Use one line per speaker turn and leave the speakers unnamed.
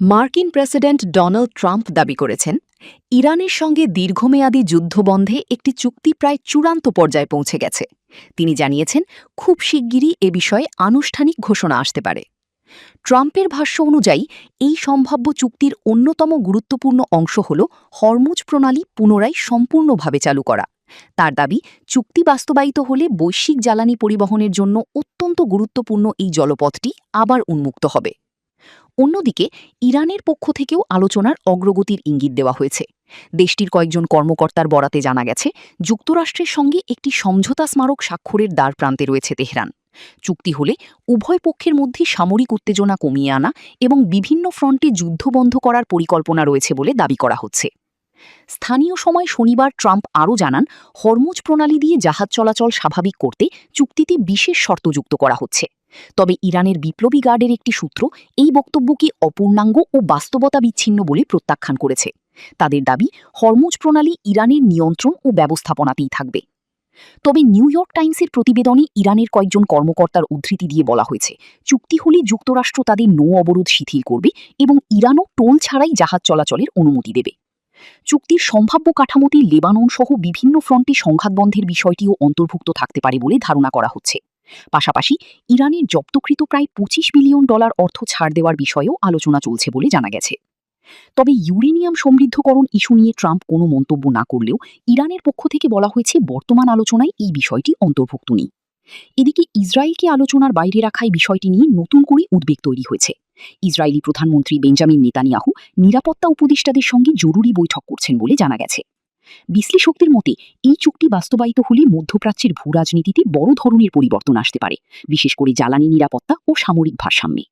মার্কিন president Donald Trump দাবি করেছেন, ইরানের সঙ্গে দীর্ঘমেয়াদী যুদ্ধবন্ধে একটি চুক্তি প্রায় চূড়ান্ত পর্যায়ে পৌঁছে গেছে। তিনি জানিয়েছেন, খুব শিগগিরই এ বিষয়ে আনুষ্ঠানিক ঘোষণা আসতে পারে। ট্রাম্পের ভাষ্য অনুযায়ী এই সম্ভাব্য চুক্তির অন্যতম গুরুত্বপূর্ণ অংশ হল হরমুজ প্রণালী পুনরায় সম্পূর্ণভাবে চালু করা। তার দাবি, চুক্তি বাস্তবায়িত হলে বৈশ্বিক জ্বালানি পরিবহনের জন্য অত্যন্ত গুরুত্বপূর্ণ এই জলপথটি আবার উন্মুক্ত হবে। অন্যদিকে ইরানের পক্ষ থেকেও আলোচনার অগ্রগতির ইঙ্গিত দেওয়া হয়েছে। দেশটির কয়েকজন কর্মকর্তার বরাতে জানা গেছে, যুক্তরাষ্ট্রের সঙ্গে একটি সমঝোতা স্মারক স্বাক্ষরের দ্বারপ্রান্তে রয়েছে তেহরান। চুক্তি হলে উভয় পক্ষের মধ্যে সামরিক উত্তেজনা কমিয়ে আনা এবং বিভিন্ন ফ্রন্টে যুদ্ধ বন্ধ করার পরিকল্পনা রয়েছে বলে দাবি করা হচ্ছে। স্থানীয় সময় শনিবার ট্রাম্প আরও জানান, হরমুজ প্রণালী দিয়ে জাহাজ চলাচল স্বাভাবিক করতে চুক্তিতে বিশেষ শর্ত যুক্ত করা হচ্ছে। তবে ইরানের বিপ্লবী গার্ডের একটি সূত্র এই বক্তব্যকে অপূর্ণাঙ্গ ও বাস্তবতা বিচ্ছিন্ন বলে প্রত্যাখ্যান করেছে। তাদের দাবি, হরমুজ প্রণালী ইরানের নিয়ন্ত্রণ ও ব্যবস্থাপনাতেই থাকবে। তবে নিউ ইয়র্ক টাইমসের প্রতিবেদনে ইরানের কয়েকজন কর্মকর্তার উদ্ধৃতি দিয়ে বলা হয়েছে, চুক্তি হলে যুক্তরাষ্ট্র তাদের নৌ অবরোধ শিথিল করবে এবং ইরানও টোল ছাড়াই জাহাজ চলাচলের অনুমতি দেবে। চুক্তির সম্ভাব্য কাঠামোতে লেবানন সহ বিভিন্ন ফ্রন্টে সংঘাত বন্ধের বিষয়টিও অন্তর্ভুক্ত থাকতে পারে বলে ধারণা করা হচ্ছে। পাশাপাশি ইরানের জব্দকৃত প্রায় $25 বিলিয়ন অর্থ ছাড় দেওয়ার বিষয়েও আলোচনা চলছে বলে জানা গেছে। তবে ইউরেনিয়াম সমৃদ্ধকরণ ইস্যু নিয়ে ট্রাম্প কোনো মন্তব্য না করলেও ইরানের পক্ষ থেকে বলা হয়েছে, বর্তমান আলোচনায় এই বিষয়টি অন্তর্ভুক্ত নেই। এদিকে ইসরায়েলকে আলোচনার বাইরে রাখায় বিষয়টি নিয়ে নতুন করে উদ্বেগ তৈরি হয়েছে। ইসরায়েলি প্রধানমন্ত্রী বেঞ্জামিন নেতানিয়াহু নিরাপত্তা উপদেষ্টাদের সঙ্গে জরুরি বৈঠক করছেন বলে জানা গেছে। বিশ্লেষকদের মতে, এই চুক্তি বাস্তবায়িত হলে মধ্যপ্রাচ্যের ভূরাজনীতিতে বড় ধরনের পরিবর্তন আসতে পারে, বিশেষ করে জ্বালানি নিরাপত্তা ও সামরিক ভারসাম্যে।